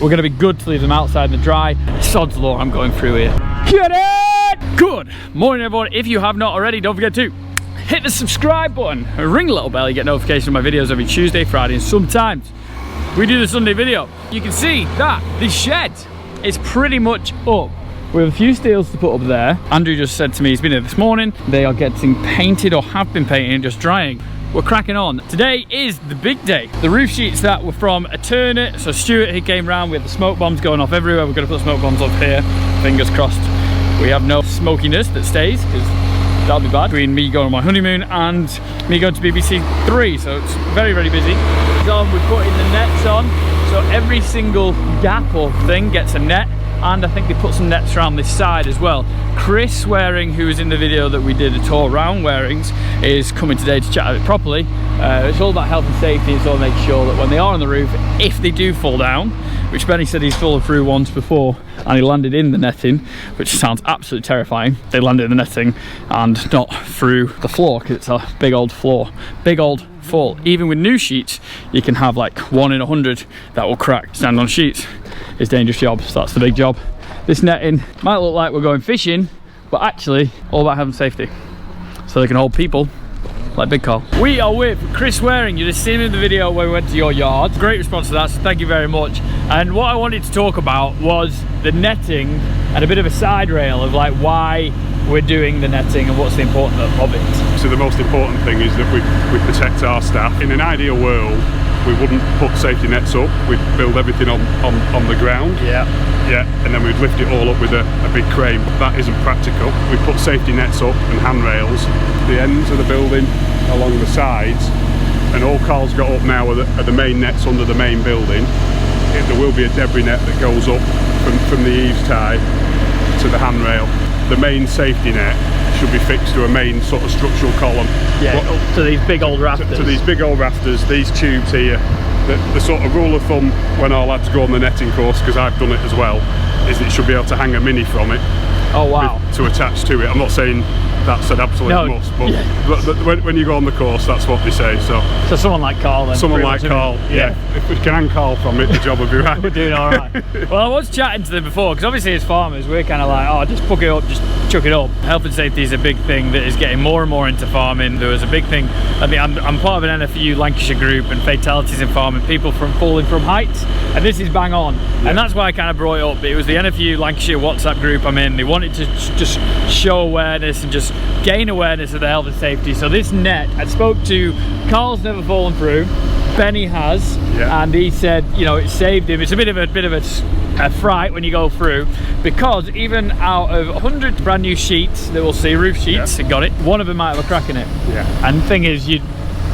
We're going to be good to leave them outside in the dry. Sod's law, I'm going through here. Get it! Good morning, everyone. If you have not already, don't forget to hit the subscribe button and ring the little bell. You get notifications of my videos every Tuesday, Friday, and sometimes we do the Sunday video. You can see that the shed is pretty much up. We have a few steels to put up there. Andrew just said to me, he's been here this morning. They are getting painted or have been painted and just drying. We're cracking on. Today is the big day. The roof sheets that were from a turner. So Stuart, he came round with the smoke bombs going off everywhere. We're gonna put smoke bombs up here. Fingers crossed we have no smokiness that stays, because that'll be bad. Between me going on my honeymoon and me going to BBC 3. So it's very, very busy. We're putting the nets on. So every single gap or thing gets a net. And I think they put some nets around this side as well. Chris Wareing, who was in the video that we did a tour around Wareings, is coming today to chat about it properly. It's all about health and safety. It's all make sure that when they are on the roof, if they do fall down, which Benny said he's fallen through once before and he landed in the netting, which sounds absolutely terrifying. They landed in the netting and not through the floor, because it's a big old floor, big old fall. Even with new sheets, you can have like 1 in 100 that will crack. Stand on sheets is a dangerous job, so that's the big job. This netting might look like we're going fishing, but actually all about health and safety, so they can hold people like Big Carl. We are with Chris Wareing. You just seen him in the video where we went to your yard. Great response to that, so thank you very much. And what I wanted to talk about was the netting and a bit of a side rail of like why we're doing the netting and what's the importance of it. So the most important thing is that we protect our staff. In an ideal world, we wouldn't put safety nets up. We'd build everything on the ground. Yeah, and then we'd lift it all up with a big crane. That isn't practical. We put safety nets up and handrails, the ends of the building along the sides, and all Carl's got up now are the main nets under the main building. There will be a debris net that goes up from the eaves tie to the handrail. The main safety net should be fixed to a main sort of structural column. Yeah, up to these big old rafters. To these big old rafters, these tubes here. The sort of rule of thumb when I like to go on the netting course, because I've done it as well, is that you should be able to hang a mini from it. Oh wow. To attach to it. I'm not saying that's an absolute must, but when you go on the course, that's what they say. So someone like Carl then. Someone like Carl, yeah. If we can hang Carl from it, the job will be right. We're doing all right. Well, I was chatting to them before, because obviously as farmers, we're kind of like, oh, just puck it up, just chuck it up. Health and safety is a big thing that is getting more and more into farming. There was a big thing, I mean, I'm part of an NFU Lancashire group, and fatalities in farming, people from falling from heights, and this is bang on. Yeah. And that's why I kind of brought it up. It was the NFU Lancashire WhatsApp group I'm in. They wanted to just show awareness and just gain awareness of the health and safety. So this net, I spoke to, Carl's never fallen through, Benny has, and he said, you know, it saved him. It's a bit of a fright when you go through, because even out of 100 brand new sheets that we'll see, roof sheets, got it, one of them might have a crack in it. And the thing is,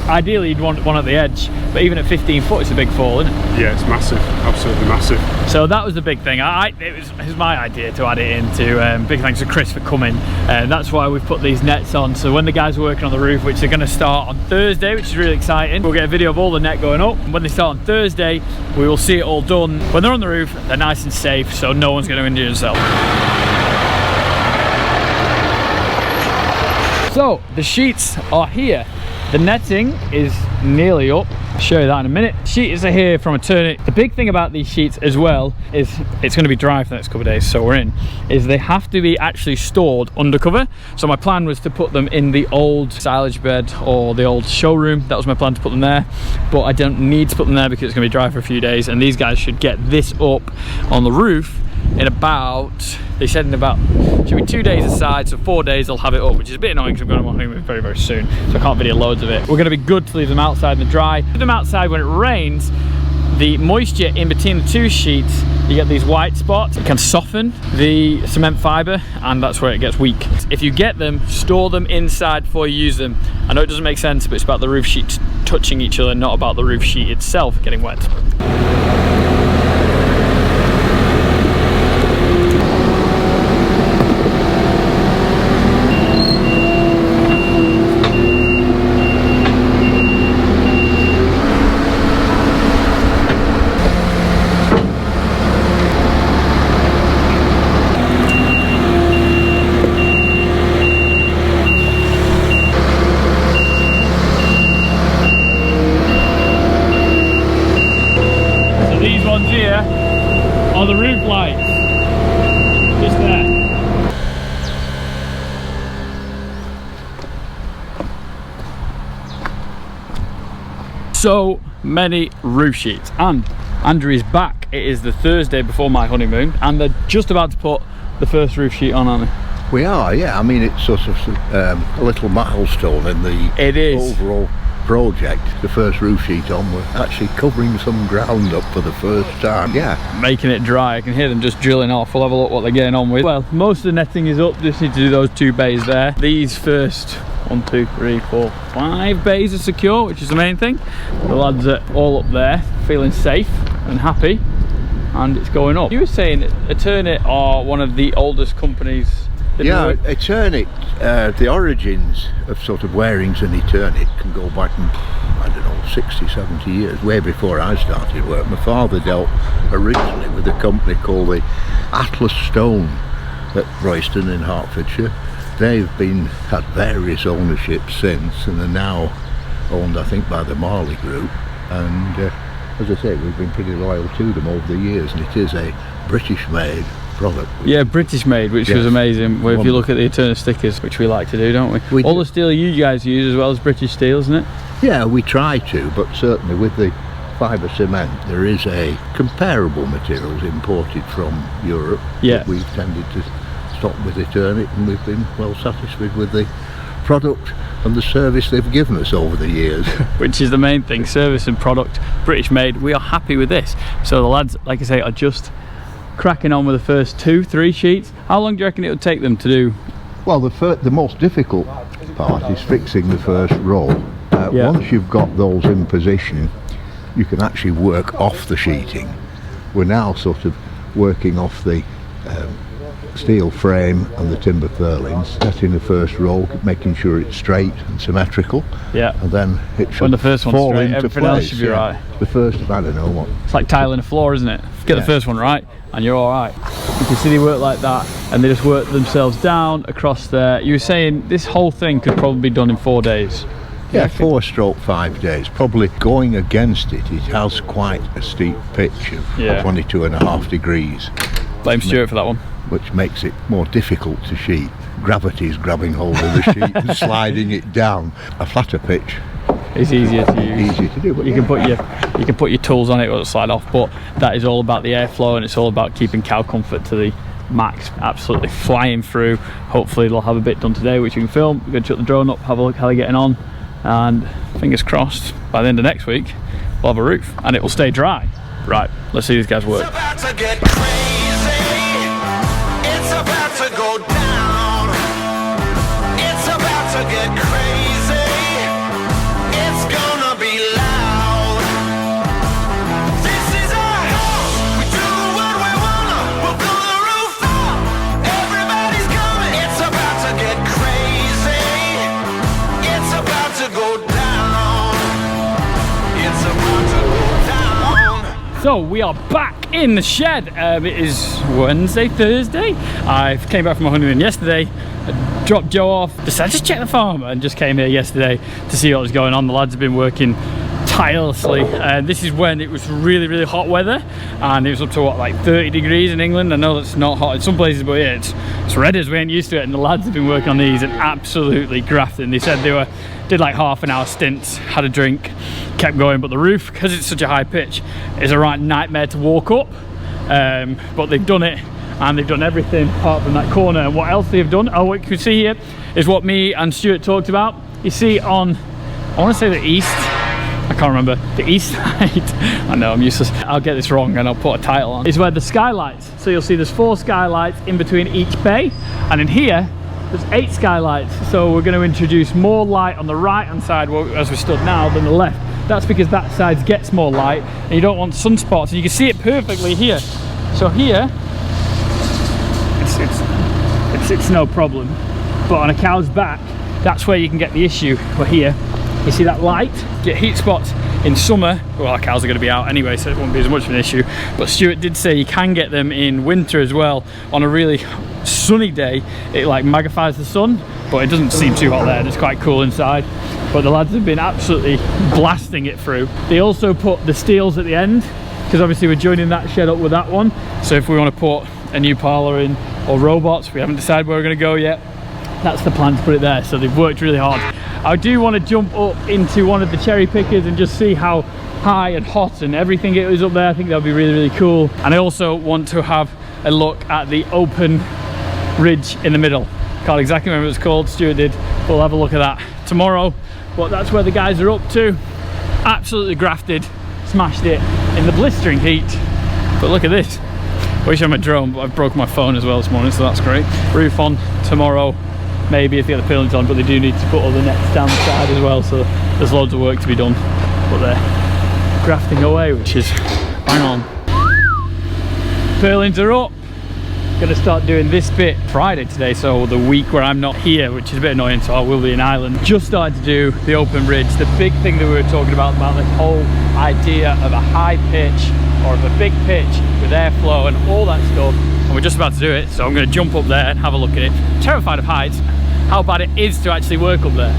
ideally you'd want one at the edge, but even at 15 foot it's a big fall, isn't it? Yeah, it's massive, absolutely massive. So that was the big thing. It was my idea to add it into. Big thanks to Chris for coming, and that's why we've put these nets on. So when the guys are working on the roof, which they're going to start on Thursday, which is really exciting, we'll get a video of all the net going up. And when they start on Thursday, we will see it all done. When they're on the roof, they're nice and safe, so no one's going to injure themselves. So the sheets are here. The netting is nearly up. I'll show you that in a minute. Sheets are here from a turner. The big thing about these sheets as well is it's going to be dry for the next couple of days, so we're in, is they have to be actually stored undercover. So my plan was to put them in the old silage bed or the old showroom. That was my plan, to put them there, but I don't need to put them there because it's going to be dry for a few days, and these guys should get this up on the roof in about, they said in about, should be 2 days aside, so 4 days they'll have it up, which is a bit annoying because I'm going to want to move very, very soon, so I can't video loads of it. We're going to be good to leave them outside in the dry. Leave them outside when it rains. The moisture in between the two sheets, you get these white spots. It can soften the cement fibre, and that's where it gets weak. If you get them, store them inside before you use them. I know it doesn't make sense, but it's about the roof sheets touching each other, not about the roof sheet itself getting wet. Oh, the roof lights. Just there. So many roof sheets, and Andrew is back. It is the Thursday before my honeymoon, and they're just about to put the first roof sheet on, aren't they? We are, yeah. I mean, it's sort of a little milestone in the overall project. The first roof sheet on, we're actually covering some ground up for the first time. Yeah, making it dry. I can hear them just drilling off. We'll have a look what they're getting on with. Well, most of the netting is up. Just need to do those 2 bays there. These first 1, 2, 3, 4, 5 bays are secure, which is the main thing. The lads are all up there feeling safe and happy, and it's going up. You were saying Eternit are one of the oldest companies. Yeah, Eternit, the origins of sort of Wareings and Eternit can go back, I don't know, 60, 70 years, way before I started work. My father dealt originally with a company called the Atlas Stone at Royston in Hertfordshire. They've had various ownerships since, and are now owned, I think, by the Marley Group. And as I say, we've been pretty loyal to them over the years, and it is a British-made product. Yeah, British made, which was amazing. Well, if you look at the Eternit stickers, which we like to do, don't we? All the steel you guys use as well as British steel, isn't it? Yeah, we try to, but certainly with the fibre cement, there is a comparable materials imported from Europe. Yeah. We've tended to stop with Eternit, and we've been well satisfied with the product and the service they've given us over the years. Which is the main thing, service and product, British made. We are happy with this. So the lads, like I say, are just cracking on with the first 2, 3 sheets. How long do you reckon it would take them to do? Well, the most difficult part is fixing the first row. Once you've got those in position, you can actually work off the sheeting. We're now sort of working off the steel frame and the timber purlins, setting the first row, making sure it's straight and symmetrical. Yeah. And then it should when the first one's fall straight, into everything place. else should be right. The first, I don't know what. It's like tiling a floor, isn't it? Get the first one right, and you're all right. You can see they work like that, and they just work themselves down across there. You were saying this whole thing could probably be done in 4 days. Yeah, 4-5 days. Probably going against it, it has quite a steep pitch of 22.5 degrees. Blame Stuart for that one. Which makes it more difficult to sheet. Gravity is grabbing hold of the sheet and sliding it down. A flatter pitch is easier to use. Easier to do, but you can put your tools on it, it'll slide off. But that is all about the airflow, and it's all about keeping cow comfort to the max. Absolutely flying through. Hopefully they'll have a bit done today, which you can film. We're going to chuck the drone up, have a look how they're getting on, and fingers crossed by the end of next week we'll have a roof and it will stay dry. Right, let's see these guys work. It's about to get crazy. It's about to go down. It's about to get crazy. It's gonna be loud. This is our house. We do what we wanna. We'll blow the roof up. Everybody's coming. It's about to get crazy. It's about to go down. It's about to go down. So we are back in the shed. It is Wednesday, Thursday. I came back from my honeymoon yesterday, dropped Joe off, decided to check the farm, and just came here yesterday to see what was going on. The lads have been working tirelessly. This is when it was really, really hot weather, and it was up to what, like 30 degrees in England. I know that's not hot in some places, but yeah, it's red as we ain't used to it. And the lads have been working on these and absolutely grafting. They said they did like half-an-hour stints, had a drink, kept going. But the roof, because it's such a high pitch, is a right nightmare to walk up. But they've done it, and they've done everything apart from that corner. And what else they've done, oh, what you can see here is what me and Stuart talked about. You see on, I want to say the east, I can't remember, the east side, I know I'm useless, I'll get this wrong and I'll put a title on, is where the skylights, so you'll see there's 4 skylights in between each bay, and in here there's 8 skylights. So we're going to introduce more light on the right hand side as we stood now than the left. That's because that side gets more light and you don't want sunspots, and you can see it perfectly here. So here it's no problem, but on a cow's back, that's where you can get the issue. But here you see that light, get heat spots in summer. Well, our cows are going to be out anyway, so it won't be as much of an issue. But Stuart did say you can get them in winter as well. On a really sunny day, it like magnifies the sun, but it doesn't seem too hot there, and it's quite cool inside. But the lads have been absolutely blasting it through. They also put the steels at the end because obviously we're joining that shed up with that one. So if we want to put a new parlour in or robots, we haven't decided where we're going to go yet. That's the plan, to put it there. So they've worked really hard. I do want to jump up into one of the cherry pickers and just see how high and hot and everything it is up there. I think that'll be really, really cool. And I also want to have a look at the open ridge in the middle. Can't exactly remember what it's called, Stuart did. We'll have a look at that tomorrow. But that's where the guys are up to. Absolutely grafted, smashed it in the blistering heat. But look at this. I wish I had my drone, but I've broken my phone as well this morning, so that's great. Roof on tomorrow, maybe if they get the pilings on, but they do need to put all the nets down the side as well, so there's loads of work to be done. But they're grafting away, which is bang on. Purlins are up. Gonna start doing this bit Friday today, so the week where I'm not here, which is a bit annoying, so I will be in Ireland. Just started to do the open ridge. The big thing that we were talking about this whole idea of a high pitch or of a big pitch with airflow and all that stuff, and we're just about to do it. So I'm going to jump up there and have a look at it. I'm terrified of heights, how bad it is to actually work up there,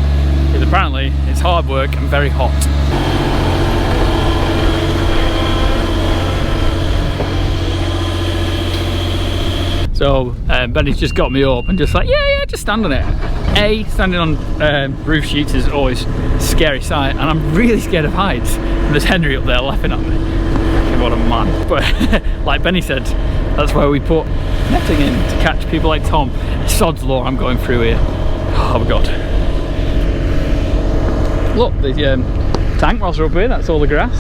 because apparently it's hard work and very hot. So Benny's just got me up and just like, yeah, just stand on it. Standing on roof sheets is always a scary sight, and I'm really scared of heights. And there's Henry up there laughing at me. What a man. But like Benny said, that's where we put netting in to catch people like Tom. Sod's law I'm going through here. Oh my god. Look, the tank whilst we're up here, that's all the grass.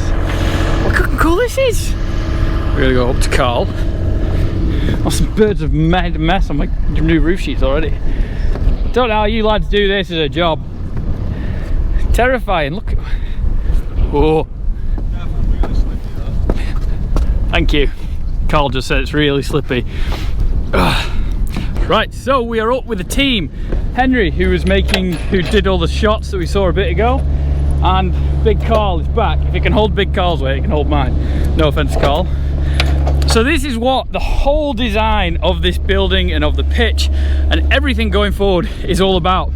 Look how cool this is. We're gonna go up to Carl. Oh, some birds have made a mess on my new roof sheets already. Don't know how you lads do this as a job. Terrifying, look. Oh. Thank you. Carl just said it's really slippy. Right, so we are up with the team. Henry, who did all the shots that we saw a bit ago, and Big Carl is back. If it can hold Big Carl's weight, it can hold mine. No offense, Carl. So this is what the whole design of this building and of the pitch and everything going forward is all about.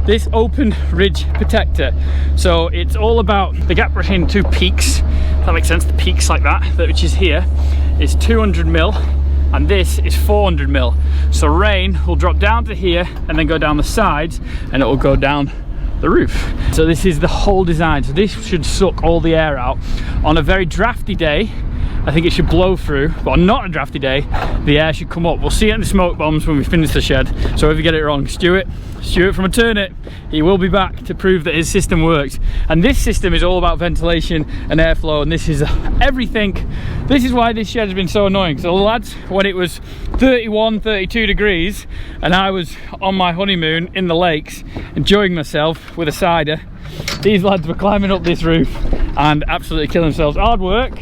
This open ridge protector. So it's all about the gap between two peaks. If that makes sense, the peaks like that, which is here, is 200mm, and this is 400mm. So rain will drop down to here and then go down the sides, and it will go down the roof. So this is the whole design. So this should suck all the air out. On a very drafty day, I think it should blow through, but on not a drafty day, the air should come up. We'll see it in the smoke bombs when we finish the shed. So if you get it wrong, Stuart from a Turnip, he will be back to prove that his system works. And this system is all about ventilation and airflow, and this is everything. This is why this shed has been so annoying. So lads, when it was 31, 32 degrees, and I was on my honeymoon in the lakes, enjoying myself with a cider, these lads were climbing up this roof and absolutely killing themselves. Hard work.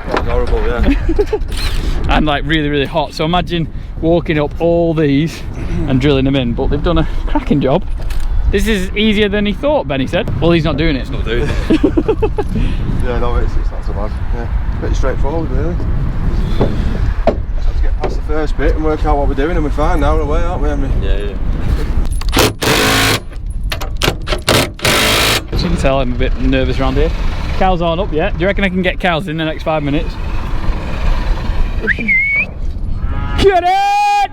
That was horrible, yeah. And like really, really hot. So imagine walking up all these and drilling them in, but they've done a cracking job. This is easier than he thought, Benny said. Well, he's not doing it. It's not doing it. Yeah, no, it's not so bad. Yeah, pretty straightforward, really. Just have to get past the first bit and work out what we're doing, and we're fine now, in a way, aren't we, Henry? Yeah. As you can tell, I'm a bit nervous around here. Cows aren't up yet. Do you reckon I can get cows in the next 5 minutes? Get it!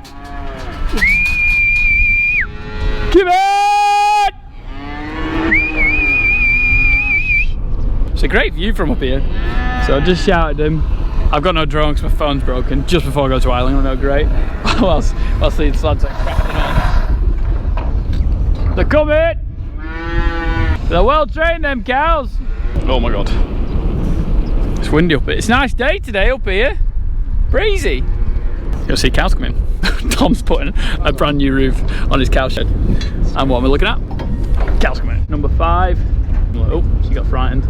Give it! It's a great view from up here. So I just shouted them. I've got no drone because my phone's broken just before I go to Ireland. I know, great. whilst these lads are cracking on. They're coming! They're well trained, them cows. Oh my god. It's windy up here. It's a nice day today up here. Breezy. You'll see cows come in. Tom's putting a brand new roof on his cow shed. And what am I looking at? Cows coming in. Number 5. Oh, she got frightened.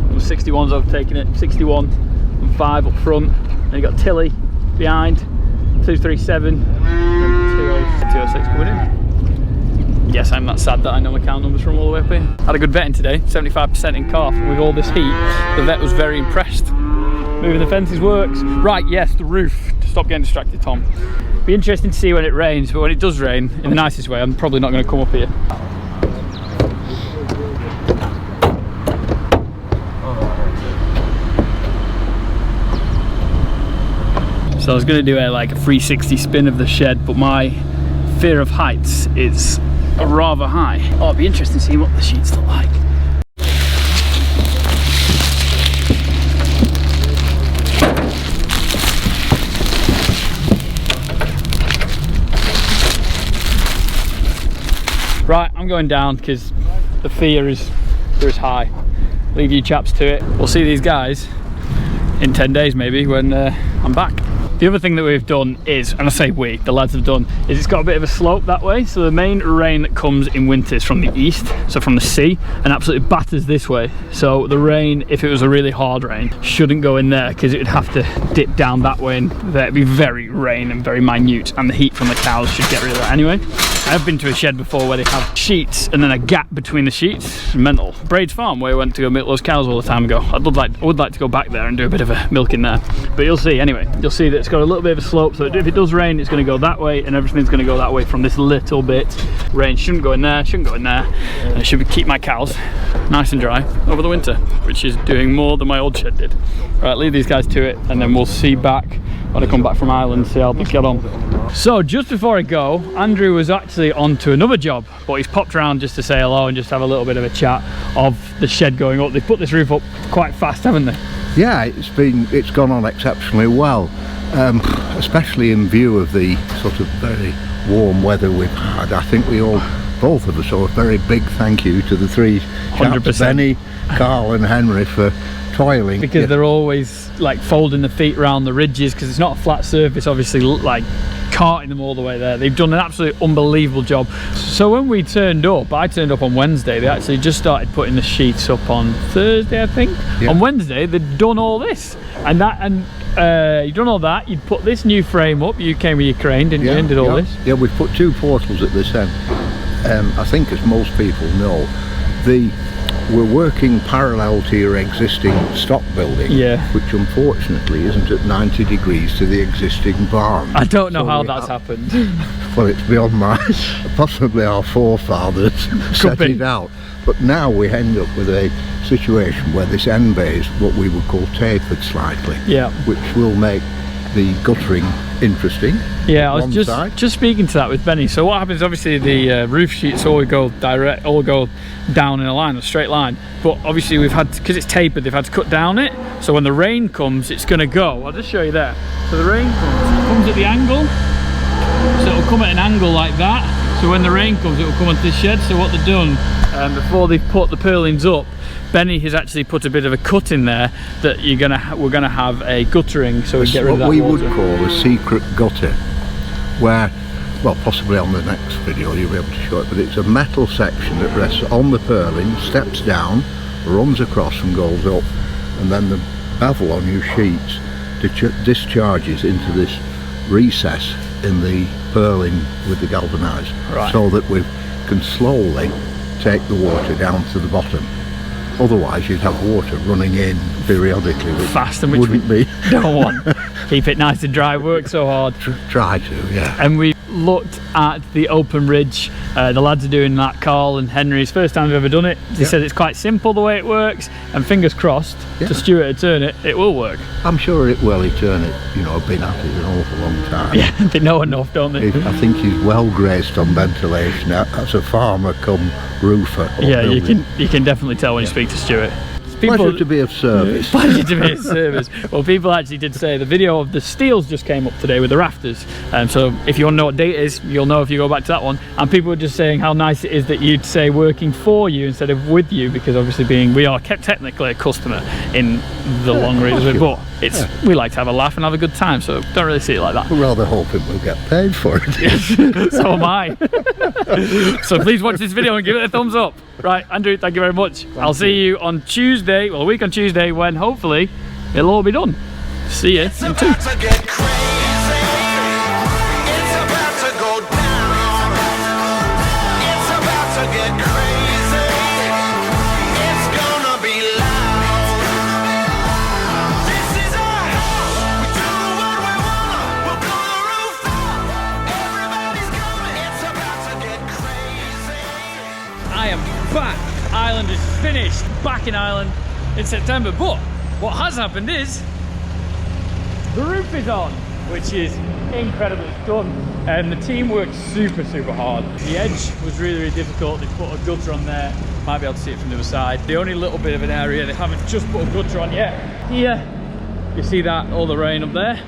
Number 61's overtaking it. 61 and 5 up front. Then you got Tilly behind. 237 and 206 coming in. Yes, I'm not sad that I know my cow numbers from all the way up here. Had a good vetting today, 75% in calf. With all this heat, the vet was very impressed. Moving the fences works. Right, yes, the roof. Stop getting distracted, Tom. Be interesting to see when it rains, but when it does rain, in the nicest way, I'm probably not going to come up here. So I was going to do like a 360 spin of the shed, but my fear of heights is rather high. Oh, it'd be interesting to see what the sheets look like. Right, I'm going down because the fear is high. Leave you chaps to it. We'll see these guys in 10 days maybe when I'm back. The other thing that we've done is, and I say we, the lads have done, is it's got a bit of a slope that way. So the main rain that comes in winter is from the east, so from the sea, and absolutely batters this way. So the rain, if it was a really hard rain, shouldn't go in there because it would have to dip down that way, and that'd be very rain and very minute, and the heat from the cows should get rid of that anyway. I've been to a shed before where they have sheets and then a gap between the sheets. Mental. Birks Farm, where I went to go milk those cows all the time ago. I would like to go back there and do a bit of a milk in there. But you'll see anyway. You'll see that it's got a little bit of a slope, so if it does rain, it's going to go that way, and everything's going to go that way from this little bit. Rain shouldn't go in there, shouldn't go in there, and it should keep my cows nice and dry over the winter, which is doing more than my old shed did. Right, leave these guys to it, and then we'll see back when I come back from Ireland, see how they get on. So just before I go, Andrew was actually on to another job, but he's popped around just to say hello and just have a little bit of a chat of the shed going up. They've put this roof up quite fast, haven't they? Yeah, it's gone on exceptionally well, especially in view of the sort of very warm weather we've had. I think both of us owe a very big thank you to the three chaps, 100%. Benny, Carl and Henry, for toiling. Because they're always like folding the feet around the ridges, because it's not a flat surface, obviously, like carting them all the way there. They've done an absolutely unbelievable job. So when we turned up, I turned up on Wednesday, they actually just started putting the sheets up on Thursday, I think. Yeah. On Wednesday they'd done all this and you'd done all that, you'd put this new frame up, you came with your crane, didn't you, and did all this? Yeah, we've put two portals at this end. I think, as most people know, we're working parallel to your existing stock building, which unfortunately isn't at 90 degrees to the existing barn. I don't know how that's happened. Well, it's beyond possibly our forefathers set it out. But now we end up with a situation where this end bay is what we would call tapered slightly, which will make the guttering interesting. Yeah, I was just speaking to that with Benny. So what happens, obviously the roof sheets all go down in a line, a straight line, but obviously we've had, because it's tapered, they've had to cut down it, so when the rain comes it's going to go. I'll just show you there. So the rain comes at the angle, so it'll come at an angle like that, so when the rain comes it will come onto this shed. So what they've done, before they've put the purlins up, Benny has actually put a bit of a cut in there that we're gonna have a guttering, so we get rid of that what we water. would call a secret gutter, where, well, possibly on the next video you'll be able to show it, but it's a metal section that rests on the purlin, steps down, runs across and goes up, and then the bevel on your sheets discharges into this recess in the purlin with the galvanised, so that we can slowly take the water down to the bottom. Otherwise you'd have water running in periodically, which fast, and which wouldn't be. Don't want. Keep it nice and dry, work so hard. Try to, yeah. And we looked at the open ridge. The lads are doing that, Carl and Henry's first time they've ever done it. They said it's quite simple the way it works, and fingers crossed to Stuart to turn it, it will work. I'm sure it will. He turn it, you know, been at it an awful long time. Yeah, they know enough, don't they? I think he's well graced on ventilation as a farmer come roofer. Yeah, you can definitely tell when you speak to Stuart. Pleasure to be of service. Pleasure to be of service. Well, people actually did say the video of the steels just came up today with the rafters. So if you want to know what date it is, you'll know if you go back to that one. And people were just saying how nice it is that you'd say working for you instead of with you, because obviously we are kept technically a customer in the long reason, but we like to have a laugh and have a good time, so don't really see it like that. We're rather hoping we'll get paid for it. So am I. So please watch this video and give it a thumbs up. Right, Andrew, thank you very much. I'll see you on Tuesday, well, a week on Tuesday, when hopefully it'll all be done. See you in 2. Back. Ireland is finished. Back in Ireland in September. But what has happened is the roof is on. which is incredible. It's done. And the team worked super hard. The edge was really difficult. They put a gutter on there. Might be able to see it from the other side. The only little bit of an area they haven't just put a gutter on yet. Here, you see that, all the rain up there.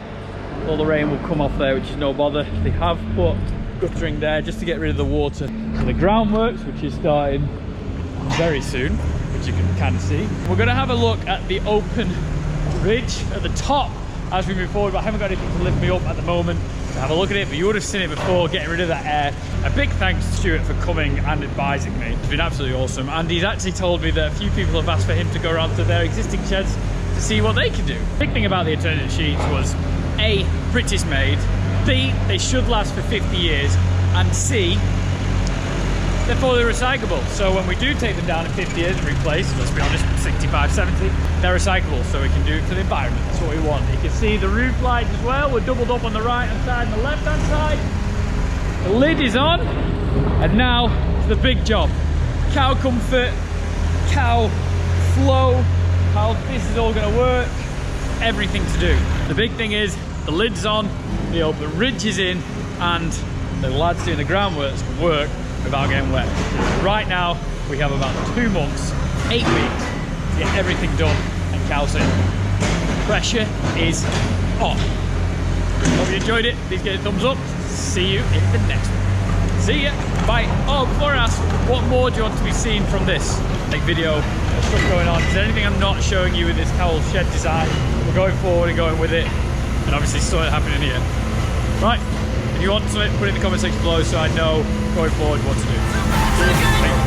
All the rain will come off there, which is no bother. They have put guttering there just to get rid of the water. So the groundworks, which is starting very soon, which you can kind of see. We're going to have a look at the open ridge at the top as we move forward, but I haven't got anything to lift me up at the moment to have a look at it, but you would have seen it before, getting rid of that air. A big thanks to Stuart for coming and advising me. It's been absolutely awesome, and he's actually told me that a few people have asked for him to go around to their existing sheds to see what they can do. The big thing about the alternative sheets was A, British made, B, they should last for 50 years, and C, they're fully recyclable. So when we do take them down in 50 years and replace, let's be honest, 65, 70, they're recyclable, so we can do it for the environment. That's what we want. You can see the roof lights as well. We're doubled up on the right hand side and the left hand side. The lid is on, and now to the big job. Cow comfort, cow flow, how this is all gonna work, everything to do. The big thing is the lid's on, the open ridge is in, and the lads doing the groundworks can work without getting wet. Right now, we have about 2 months, 8 weeks to get everything done and cows in. Pressure is on. Hope you enjoyed it. Please get a thumbs up. See you in the next one. See ya. Bye. Oh, before I ask, what more do you want to be seen from this video? There's stuff going on. Is there anything I'm not showing you with this cowl shed design? We're going forward and going with it. And obviously something happening here. Right. If you want something, put it in the comment section below so I know going forward what to do.